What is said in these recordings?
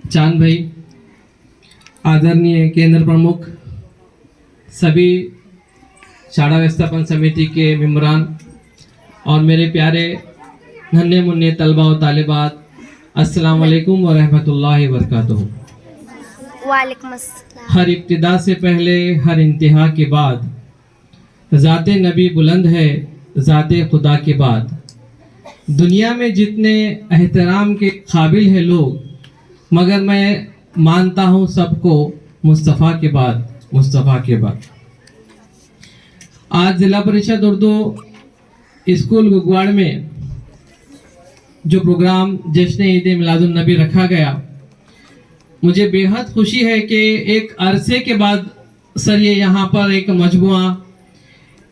चांद भाई, आदरणीय केंद्र प्रमुख, सभी शाला व्यवस्थापन समिति के मेम्बरान और मेरे प्यारे नन्हे मुन्ने तलबा और तालिबात, अस्सलाम वालेकुम व रहमतुल्लाहि व बरकातुहू। वालेकुम अस्सलाम। हर इब्तिदा से पहले हर इंतहा के बाद ज़ाते नबी बुलंद है, ज़ाते खुदा के बाद। दुनिया में जितने एहतराम के काबिल है लोग, मगर मैं मानता हूँ सबको मुस्तफ़ा के बाद, मुस्तफ़ा के बाद। आज ज़िला परिषद उर्दू स्कूल गुगवाड़ में जो प्रोग्राम जश्न ईद मिलादुन नबी रखा गया, मुझे बेहद खुशी है कि एक अरसे के बाद सर ये यहाँ पर एक मजमुआ,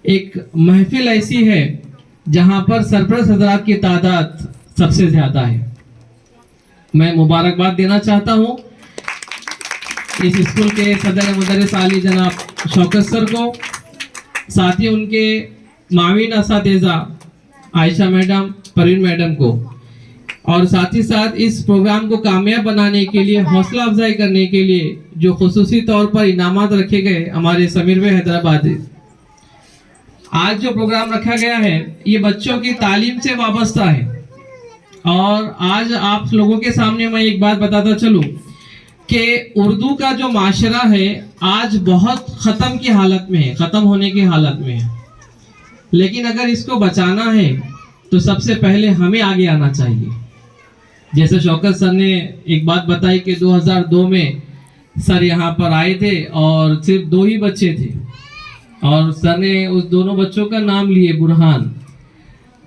एक महफिल ऐसी है जहाँ पर सरपरस्त हजरात की तादाद सबसे ज़्यादा है। मैं मुबारकबाद देना चाहता हूँ इस स्कूल के सदर मुदर्रिस आली जनाब शौकत सर को, साथ ही उनके माविन असातिज़ा आयशा मैडम, परवीन मैडम को, और साथ ही साथ इस प्रोग्राम को कामयाब बनाने के लिए, हौसला अफजाई करने के लिए जो खुसूसी तौर पर इनामात रखे गए हमारे समीर भाई हैदराबादी। आज जो प्रोग्राम रखा गया है ये बच्चों की तालीम से वाबस्ता है। और आज आप लोगों के सामने मैं एक बात बताता चलूं कि उर्दू का जो माशरा है आज बहुत ख़त्म की हालत में है, ख़त्म होने की हालत में है। लेकिन अगर इसको बचाना है तो सबसे पहले हमें आगे आना चाहिए। जैसे शौकत सर ने एक बात बताई कि 2002 में सर यहाँ पर आए थे और सिर्फ 2 ही बच्चे थे, और सर ने उस दोनों बच्चों का नाम लिए बुरहान।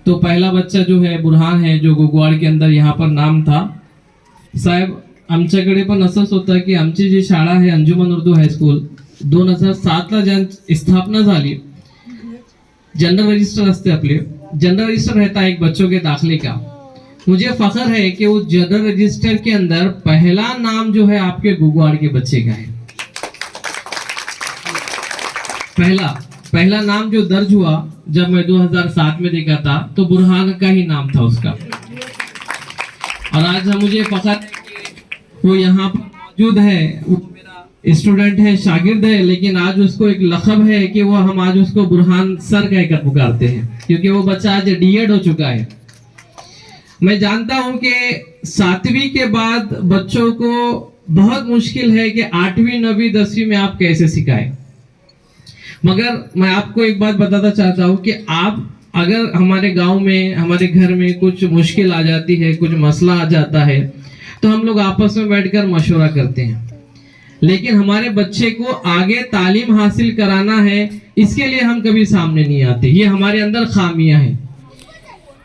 तो पहला बच्चा जो है बुरहान है, जो गुगवाड़ के अंदर यहाँ पर नाम था। साहेब, आमच्याकडे पण असंच होतं की आमची जी शाळा आहे अंजुमन उर्दू हायस्कूल 2007ला ज्यांची स्थापना झाली, जनरल रजिस्टर असते आपले, जनरल रजिस्टर रहता है एक बच्चों के दाखिले का। मुझे फख्र है कि उस जनरल रजिस्टर के अंदर पहला नाम जो है आपके गुगवाड़ के बच्चे का है। पहला नाम जो दर्ज हुआ जब मैं 2007 में देखा था तो बुरहान का ही नाम था उसका। और आज मुझे फख्र है कि वो यहाँ पर मौजूद है, वो मेरा स्टूडेंट है, शागिर्द है, लेकिन आज उसको एक लक़ब है कि वो हम आज उसको बुरहान सर कहकर पुकारते हैं, क्योंकि वो बच्चा आज डीएड हो चुका है। मैं जानता हूं कि 7वीं के बाद बच्चों को बहुत मुश्किल है कि 8वीं 9वीं 10वीं में आप कैसे सिखाएं। मगर मैं आपको एक बात बताना चाहता हूं कि आप अगर हमारे गांव में, हमारे घर में कुछ मुश्किल आ जाती है, कुछ मसला आ जाता है, तो हम लोग आपस में बैठकर मशवरा करते हैं। लेकिन हमारे बच्चे को आगे तालीम हासिल कराना है, इसके लिए हम कभी सामने नहीं आते। ये हमारे अंदर खामियां हैं।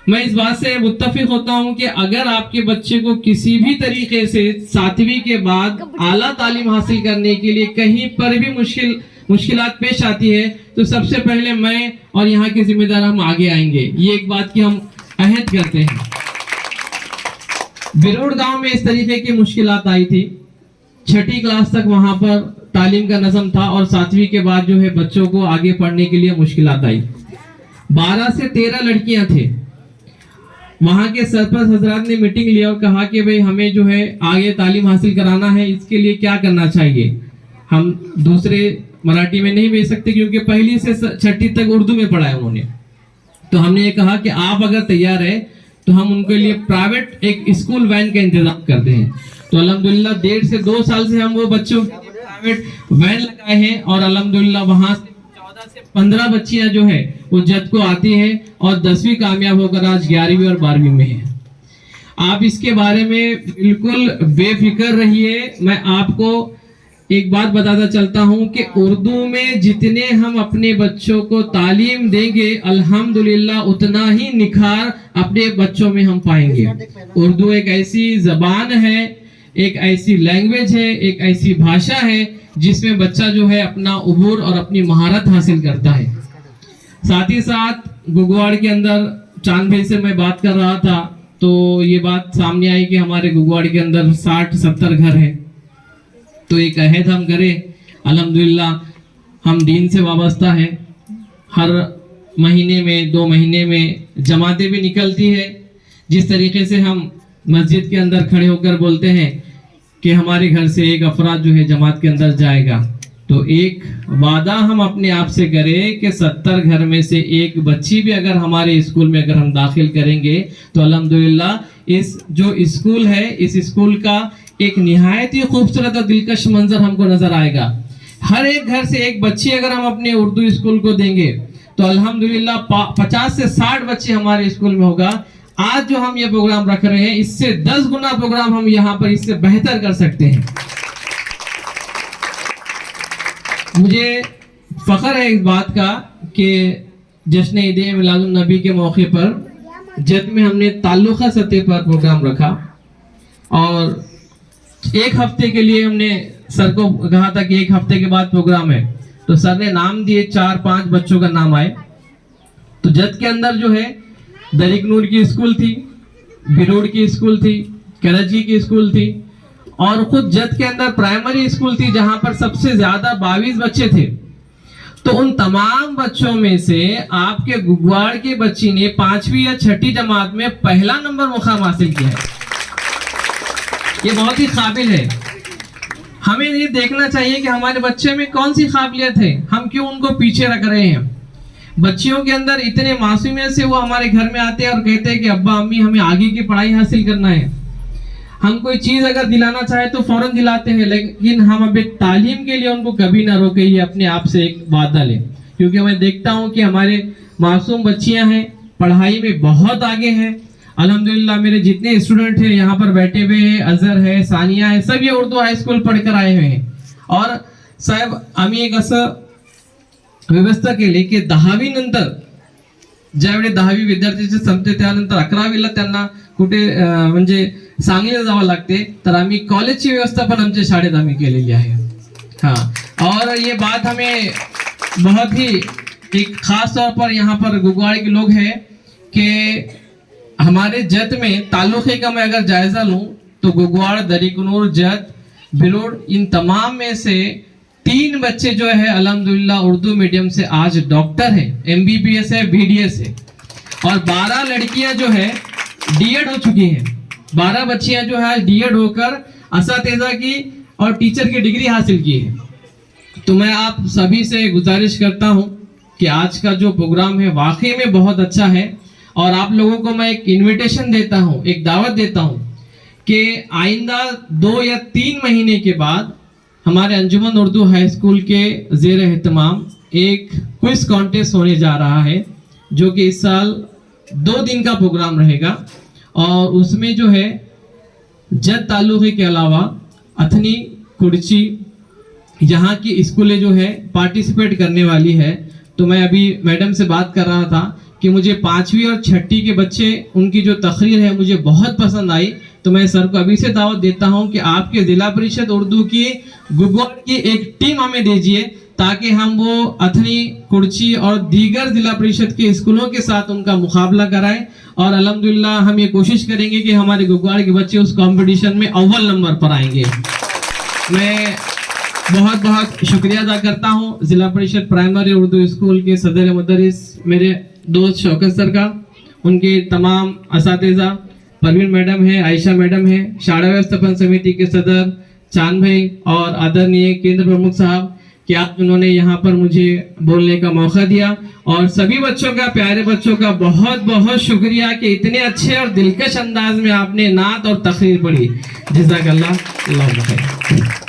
मैं इस बात से मुत्तफिक होता हूं कि अगर आपके बच्चे को किसी भी तरीके से 7वीं के बाद आला तालीम हासिल करने के लिए कहीं पर भी मुश्किलात पेश आती है, तो सबसे पहले मैं और यहाँ के जिम्मेदार हम आगे आएंगे। ये एक बात की हम अहद करते हैं। बिरोड़ गांव में इस तरीके की मुश्किलात आई थी। 6ठी क्लास तक वहां पर तालीम का नज़म था और 7वीं के बाद जो है बच्चों को आगे पढ़ने के लिए मुश्किलात आई। 12 से 13 लड़कियां थे। वहां के सरपंच हजरात ने मीटिंग लिया और कहा कि भाई हमें जो है आगे तालीम हासिल कराना है, इसके लिए क्या करना चाहिए। हम दूसरे मराठी में नहीं भेज सकते क्योंकि 1ली से 6ठी तक उर्दू में पढ़ा है उन्होंने। तो हमने ये कहा कि आप अगर तैयार है तो हम उनके लिए प्राइवेट एक स्कूल वैन का इंतजाम करते हैं। तो अल्हम्दुलिल्लाह 1.5 से 2 साल से हम वो बच्चों के लिए प्राइवेट वैन लगाए हैं और अल्हम्दुलिल्लाह वहां से 14 से 15 बच्चियां जो है वो जद को आती है और 10वीं कामयाब होकर आज 11वीं और 12वीं में है। आप इसके बारे में बिल्कुल बेफिक्र रहिए। मैं आपको एक बात बताता चलता हूं कि उर्दू में जितने हम अपने बच्चों को तालीम देंगे, अल्हम्दुलिल्लाह उतना ही निखार अपने बच्चों में हम पाएंगे। उर्दू एक ऐसी जबान है, एक ऐसी लैंग्वेज है, एक ऐसी भाषा है जिसमें बच्चा जो है अपना उबूर और अपनी महारत हासिल करता है। साथ ही साथ गुगवाड़ के अंदर चांद भाई से मैं बात कर रहा था तो ये बात सामने आई कि हमारे गुगवाड़ के अंदर 60-70 घर हैं। तो एक अहद हम करें, अल्हम्दुलिल्लाह हम दीन से वाबस्ता है। हर महीने में 2 महीने में जमातें भी निकलती है। जिस तरीके से हम मस्जिद के अंदर खड़े होकर बोलते हैं कि हमारे घर से एक अफराद जो है जमात के अंदर जाएगा, तो एक वादा हम अपने आप से करें कि 70 घर में से एक बच्ची भी अगर हमारे स्कूल में अगर हम दाखिल करेंगे तो अल्हम्दुलिल्लाह इस जो स्कूल है, इस स्कूल का एक निहायत ही खूबसूरत और दिलकश मंजर हमको नजर आएगा। हर एक घर से एक बच्ची अगर हम अपने उर्दू स्कूल को देंगे तो अल्हम्दुलिल्लाह 50 से 60 बच्चे हमारे स्कूल में होगा। आज जो हम ये प्रोग्राम रख रहे हैं, इससे 10 गुना प्रोग्राम हम यहाँ पर इससे बेहतर कर सकते हैं। मुझे फख्र है इस बात का कि जश्न ईद मिलादुन नबी के मौके पर जद में हमने ताल्लुका सतह पर प्रोग्राम रखा और एक हफ्ते के लिए हमने सर को कहा था कि एक हफ्ते के बाद प्रोग्राम है, तो सर ने नाम दिए, 4-5 बच्चों का नाम आए। तो जद के अंदर जो है दरिक नूर की स्कूल थी, बिरोड की स्कूल थी, कराची की स्कूल थी और खुद जद के अंदर प्राइमरी स्कूल थी जहां पर सबसे ज्यादा 22 बच्चे थे। तो उन तमाम बच्चों में से आपके गुगवाड़ की बच्ची ने 5वीं या 6ठी जमात में पहला नंबर मुकाम हासिल किया है। ये बहुत ही काबिल है। हमें ये देखना चाहिए कि हमारे बच्चे में कौन सी काबिलियत है, हम क्यों उनको पीछे रख रहे हैं। बच्चियों के अंदर इतने मासूमियत से वो हमारे घर में आते हैं और कहते हैं कि अब्बा अम्मी हमें आगे की पढ़ाई हासिल करना है। हम कोई चीज अगर दिलाना चाहे तो फौरन दिलाते हैं, लेकिन हम अभी तालीम के लिए उनको कभी ना रोके, ये अपने आप से एक वादा लें। क्योंकि मैं देखता हूँ कि हमारे मासूम बच्चियां हैं, पढ़ाई में बहुत आगे हैं। अल्हम्दुलिल्लाह मेरे जितने स्टूडेंट हैं यहाँ पर बैठे हुए हैं, अजहर है, सानिया है, सब ये उर्दू हाई स्कूल पढ़कर आए हुए हैं। और साहेब आम्ही एक असं व्यवस्था केली की 10वी नंतर ज्यावेळी 10वी विद्यार्थ्यांचे संपते त्यानंतर 11वीला त्यांना कुठे म्हणजे सांगलीला जावं लागते, तर आम्ही कॉलेजची व्यवस्था पण आमच्या शाळेत आम्ही केलेली आहे। हाँ, और ये बात हमें बहुत ही एक खास तौर पर यहाँ पर गुगवाड़ के लोग हैं कि हमारे जत में ताल्लुके का मैं अगर जायजा लूं तो गुगवाड़, दरिकनूर, जत, बिरोड इन तमाम में से 3 बच्चे जो है अल्हम्दुलिल्लाह उर्दू मीडियम से आज डॉक्टर है, MBBS है, BDS है। और 12 लड़कियां जो है D.Ed हो चुकी हैं। 12 बच्चियां जो है D.Ed होकर असातिज़ा की और टीचर की डिग्री हासिल की है। तो मैं आप सभी से गुजारिश करता हूं कि आज का जो प्रोग्राम है वाकई में बहुत अच्छा है और आप लोगों को मैं एक इन्विटेशन देता हूं, एक दावत देता हूं कि आइंदा 2 या 3 महीने के बाद हमारे अंजुमन उर्दू हाई स्कूल के ज़ेर एहतमाम एक क्विज कॉन्टेस्ट होने जा रहा है, जो कि इस साल 2 दिन का प्रोग्राम रहेगा। और उसमें जो है जद तालुके के अलावा अथनी, कुर्ची यहाँ की स्कूलें जो है पार्टिसिपेट करने वाली है। तो मैं अभी मैडम से बात कर रहा था कि मुझे 5वीं और 6ठी के बच्चे, उनकी जो तकरीर है मुझे बहुत पसंद आई। तो मैं सर को अभी से दावत देता हूं कि आपके जिला परिषद उर्दू की गुगवाड़ की एक टीम हमें दीजिए ताकि हम वो अथनी, कुर्ची और दीगर जिला परिषद के स्कूलों के साथ उनका मुकाबला कराएं। और अल्हम्दुलिल्लाह हम ये कोशिश करेंगे कि हमारे गुगवाड़ के बच्चे उस कंपटीशन में अव्वल नंबर पर आएंगे। मैं बहुत बहुत शुक्रिया अदा करता हूँ जिला परिषद प्राइमरी उर्दू स्कूल के सदर मुदरिस मेरे दोस्त शौकत सर का, उनके तमाम असातिज़ा, परवीन मैडम है, आयशा मैडम है, शाला व्यवस्थापन समिति के सदर चांद भाई और आदरणीय केंद्र प्रमुख साहब कि आप उन्होंने यहाँ पर मुझे बोलने का मौका दिया। और सभी बच्चों का, प्यारे बच्चों का बहुत बहुत शुक्रिया कि इतने अच्छे और दिलकश अंदाज में आपने नात और तकरीर पढ़ी। जज़ाकल्लाह, अल्लाह खैर।